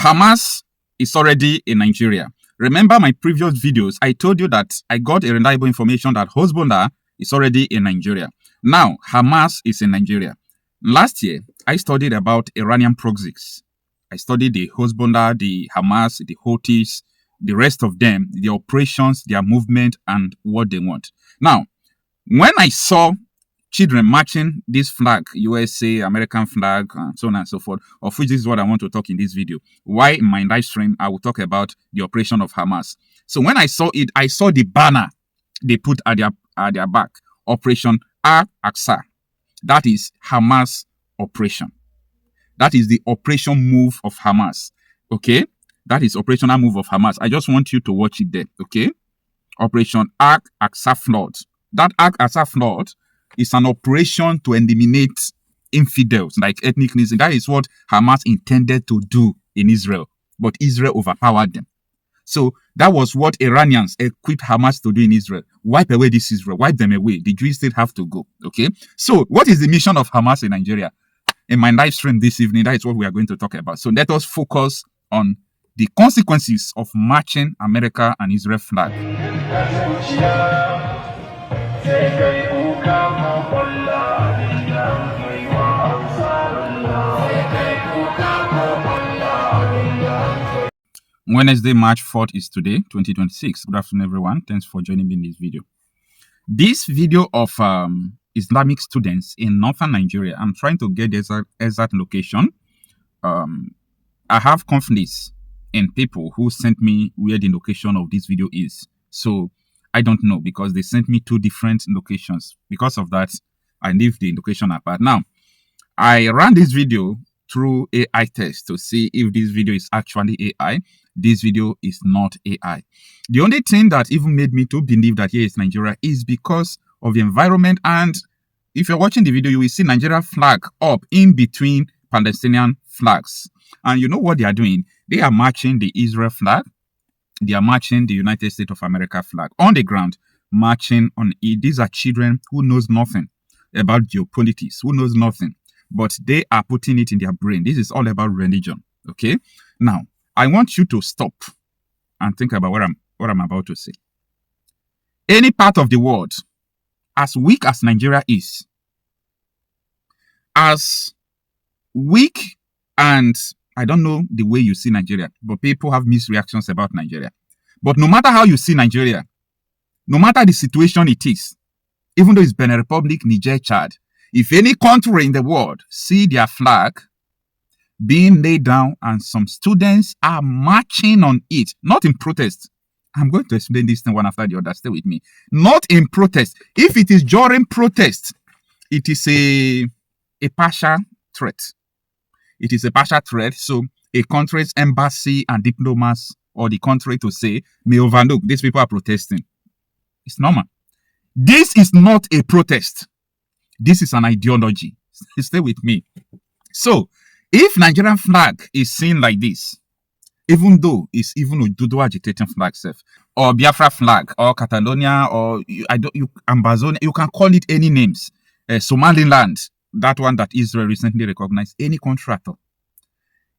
Hamas is already in Nigeria. Remember my previous videos, I told you that I got a reliable information that Hezbollah is already in Nigeria. Now, Hamas is in Nigeria. Last year, I studied about Iranian proxies. I studied the Hezbollah, the Hamas, the Houthis, the rest of them, the operations, their movement, and what they want. Now, when I saw children marching this flag, USA, American flag, and so on and so forth, of which this is what I want to talk in this video. Why in my live stream, I will talk about the operation of Hamas. So when I saw it, I saw the banner they put at their back, Operation Al-Aqsa. That is Hamas operation. That is the operation move of Hamas. Okay? That is operational move of Hamas. I just want you to watch it there. Okay? Operation Al-Aqsa flood. That Al-Aqsa flood is an operation to eliminate infidels, like ethnic cleansing. That is what Hamas intended to do in Israel. But Israel overpowered them. So that was what Iranians equipped Hamas to do in Israel. Wipe away this Israel. Wipe them away. The Jews still have to go. Okay? So what is the mission of Hamas in Nigeria? In my live stream this evening, that is what we are going to talk about. So let us focus on the consequences of marching America and Israel flag. Wednesday, March 4th is today, 2026. Good afternoon, everyone. Thanks for joining me in this video. This video of Islamic students in northern Nigeria, I'm trying to get the exact location. I have confidence in people who sent me where the location of this video is. So I don't know because they sent me two different locations. Because of that, I leave the location apart. Now, I ran this video through AI test to see if this video is actually AI. This video is not AI. The only thing that even made me to believe that here is Nigeria is because of the environment. And if you're watching the video, you will see Nigeria flag up in between Palestinian flags. And you know what they are doing? They are marching the Israel flag. They are marching the United States of America flag on the ground, marching on it. These are children who knows nothing about geopolitics, who knows nothing, but they are putting it in their brain. This is all about religion. Okay. Now, I want you to stop and think about what I'm about to say. Any part of the world, as weak as Nigeria is, as weak, and I don't know the way you see Nigeria, but people have mixed reactions about Nigeria. But no matter how you see Nigeria, no matter the situation it is, even though it's Benin Republic, Niger, Chad, if any country in the world see their flag being laid down and some students are marching on it, not in protest. I'm going to explain this thing one after the other. Stay with me. Not in protest. If it is during protest, it is a partial threat. It is a partial threat. So a country's embassy and diplomats or the country to say, may overlook, these people are protesting. It's normal. This is not a protest. This is an ideology. Stay with me. So, if Nigerian flag is seen like this, even though it's even Oduduwa agitating flag self, or Biafra flag, or Catalonia, or Ambazonia, you can call it any names. Somaliland, that one that Israel recently recognized, any country at all.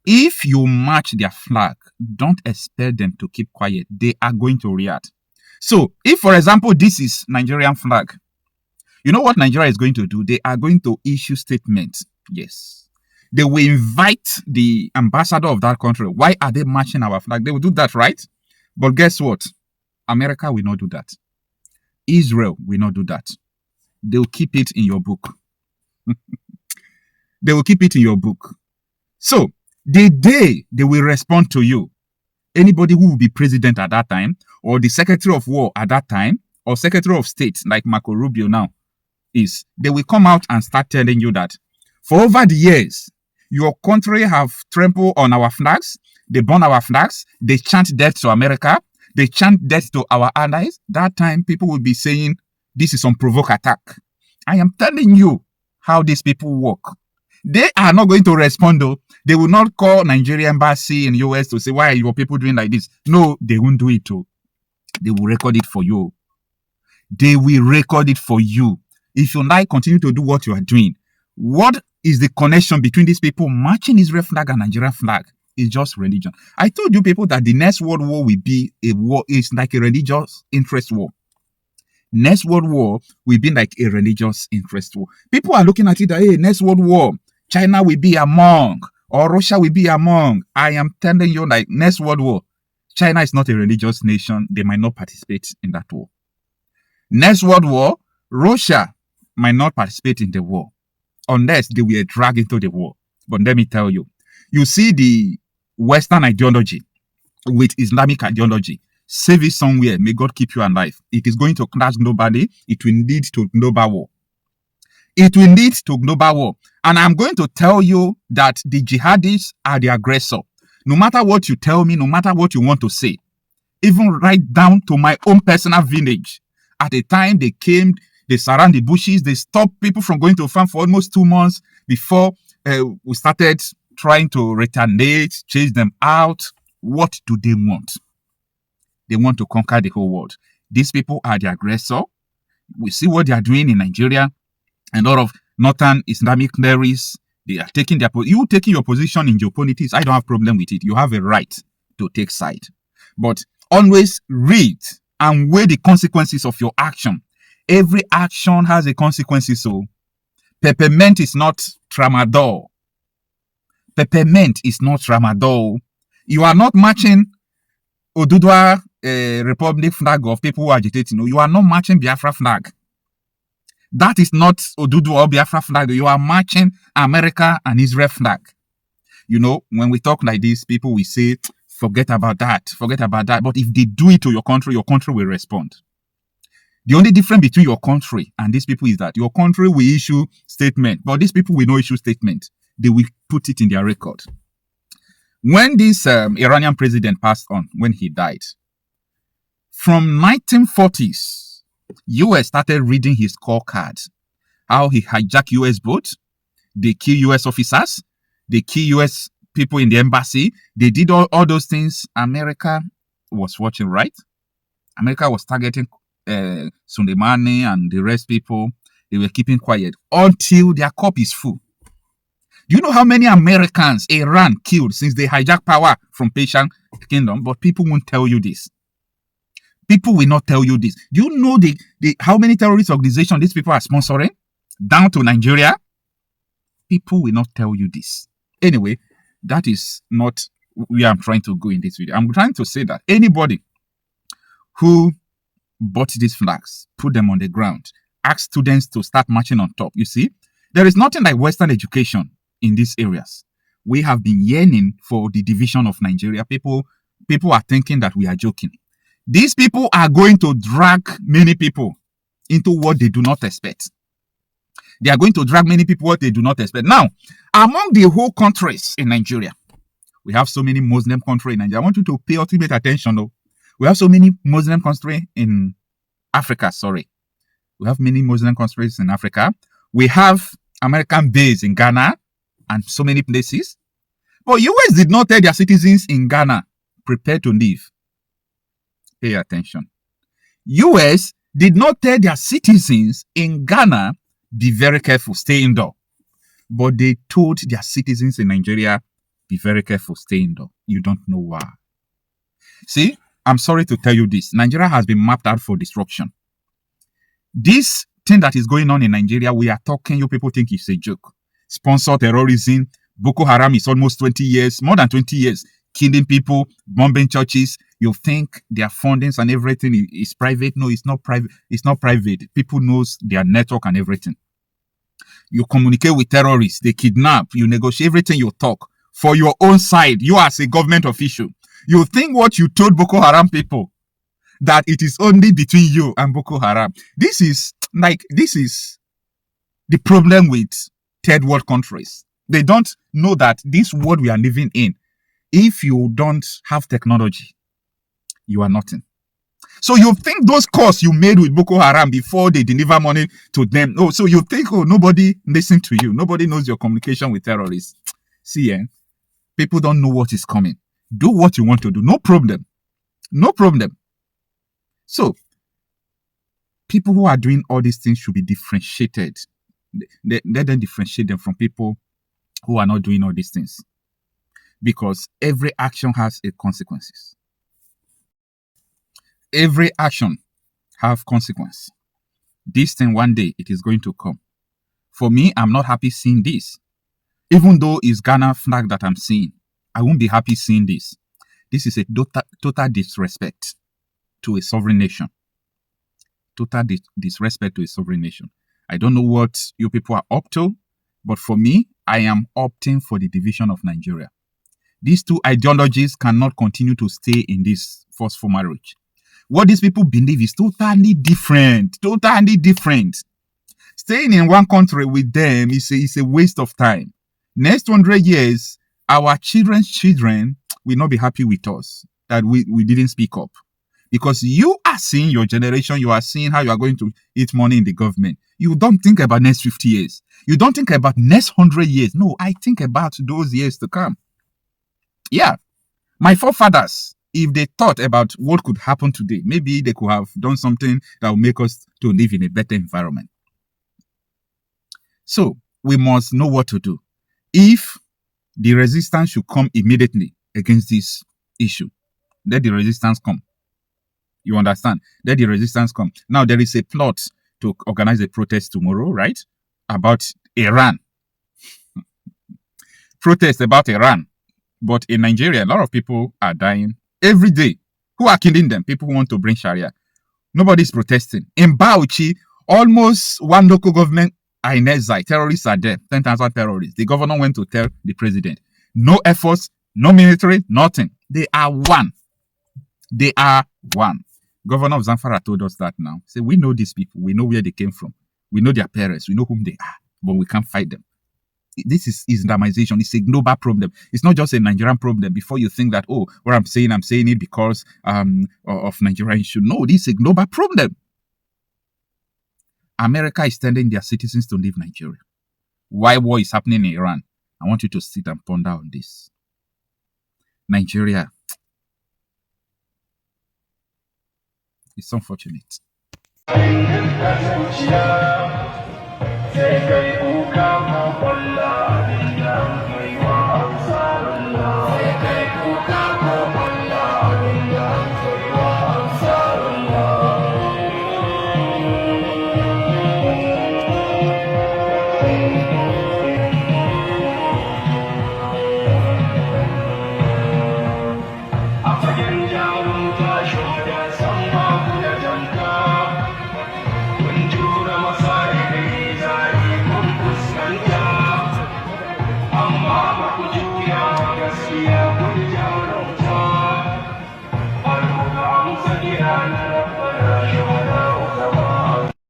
If you match their flag, don't expect them to keep quiet. They are going to react. So, if, for example, this is Nigerian flag, you know what Nigeria is going to do? They are going to issue statements. Yes. They will invite the ambassador of that country. Why are they marching our flag? They will do that, right? But guess what? America will not do that. Israel will not do that. They will keep it in your book. They will keep it in your book. So, the day they will respond to you, anybody who will be president at that time, or the secretary of war at that time, or secretary of state, like Marco Rubio now, is they will come out and start telling you that for over the years, your country have trampled on our flags, they burn our flags, they chant death to America, they chant death to our allies. That time, people will be saying, this is unprovoked attack. I am telling you how these people work. They are not going to respond though. They will not call Nigerian embassy in US to say, why are your people doing like this? No, they won't do it too. They will record it for you. They will record it for you. If you like, continue to do what you are doing. What is the connection between these people marching Israel flag and Nigerian flag? It's just religion. I told you people that the next world war will be a war. It's like a religious interest war. Next world war will be like a religious interest war. People are looking at it that, hey, next world war, China will be among, or Russia will be among. I am telling you, like, next world war, China is not a religious nation. They might not participate in that war. Next world war, Russia might not participate in the war unless they were dragged into the war. But let me tell you, you see the Western ideology with Islamic ideology. Save it somewhere. May God keep you alive. It is going to crash globally. It will lead to global war. It will lead to global war. And I'm going to tell you that the jihadists are the aggressor. No matter what you tell me, no matter what you want to say, even right down to my own personal village. At the time they came, they surround the bushes, they stopped people from going to farm for almost 2 months before we started trying to retaliate, chase them out. What do they want? They want to conquer the whole world. These people are the aggressor. We see what they are doing in Nigeria. A lot of northern Islamic terrorists, they are taking their you taking your position in geopolitics. I don't have a problem with it. You have a right to take side. But always read and weigh the consequences of your action. Every action has a consequence. So peppermint is not tramadol. Peppermint is not tramadol. You are not matching Oduduwa Republic flag of people who are agitating. No, you are not matching Biafra flag. That is not Oduduwa or Biafra flag. You are matching America and Israel flag. You know, when we talk like this, people will say, forget about that, forget about that. But if they do it to your country will respond. The only difference between your country and these people is that your country will issue statement, but these people will not issue statement. They will put it in their record. When this Iranian president passed on, when he died, from 1940s, US started reading his scorecard, how he hijacked US boats, they kill US officers, they kill US people in the embassy, they did all those things. America was watching, right? America was targeting Soleimani and the rest people. They were keeping quiet until their cup is full. Do you know how many Americans Iran killed since they hijacked power from Persian Kingdom? But people won't tell you this. People will not tell you this. Do you know how many terrorist organizations these people are sponsoring? Down to Nigeria? People will not tell you this. Anyway, that is not where I'm trying to go in this video. I'm trying to say that anybody who bought these flags, put them on the ground, ask students to start marching on top. You see, there is nothing like Western education in these areas. We have been yearning for the division of Nigeria. People are thinking that we are joking. These people are going to drag many people into what they do not expect. They are going to drag many people what they do not expect. Now, among the whole countries in Nigeria, we have so many Muslim countries in Nigeria. I want you to pay ultimate attention though. We have so many Muslim countries in Africa, We have many Muslim countries in Africa. We have American base in Ghana and so many places. But US did not tell their citizens in Ghana, prepare to leave. Pay attention. US did not tell their citizens in Ghana, be very careful, stay indoor. But they told their citizens in Nigeria, be very careful, stay indoor. You don't know why. See, I'm sorry to tell you this. Nigeria has been mapped out for destruction. This thing that is going on in Nigeria, we are talking, you people think it's a joke. Sponsor terrorism. Boko Haram is almost 20 years, more than 20 years, killing people, bombing churches. You think their fundings and everything is private? No, it's not private. It's not private. People knows their network and everything. You communicate with terrorists. They kidnap. You negotiate everything you talk for your own side. You as a government official. You think what you told Boko Haram people, that it is only between you and Boko Haram. This is the problem with third world countries. They don't know that this world we are living in, if you don't have technology, you are nothing. So you think those calls you made with Boko Haram before they deliver money to them. Oh, so you think, oh, nobody listens to you. Nobody knows your communication with terrorists. See, people don't know what is coming. Do what you want to do. No problem. No problem. So, people who are doing all these things should be differentiated. Let them differentiate them from people who are not doing all these things. because every action has a consequences. Every action have consequence. This thing one day it is going to come. For me, I'm not happy seeing this. Even though it's Ghana flag that I'm seeing, I won't be happy seeing this. This is a total disrespect to a sovereign nation. Total disrespect to a sovereign nation. I don't know what you people are up to, but for me, I am opting for the division of Nigeria. These two ideologies cannot continue to stay in this forceful marriage. What these people believe is totally different. Totally different. Staying in one country with them is a waste of time. Next 100 years, our children's children will not be happy with us that we didn't speak up. Because you are seeing your generation, you are seeing how you are going to eat money in the government. You don't think about next 50 years. You don't think about next 100 years. No, I think about those years to come. Yeah. My forefathers, if they thought about what could happen today, maybe they could have done something that will make us to live in a better environment. So, we must know what to do. If the resistance should come immediately against this issue, let the resistance come. You understand? Let the resistance come. Now, there is a plot to organize a protest tomorrow, right? About Iran. Protest about Iran. But in Nigeria, a lot of people are dying every day. Who are killing them? People who want to bring Sharia. Nobody's protesting. In Bauchi, almost one local government are in exile. Terrorists are there. 10,000 terrorists. The governor went to tell the president. No efforts, no military, nothing. They are one. They are one. Governor of Zamfara told us that now. Say, we know these people. We know where they came from. We know their parents. We know whom they are. But we can't fight them. This is Islamization. It's a global problem. It's not just a Nigerian problem. Before you think that, oh, what I'm saying it because of Nigerian issue. No, this is a global problem. America is telling their citizens to leave Nigeria. Why war is happening in Iran? I want you to sit and ponder on this. Nigeria. It's unfortunate. Sai kai kuka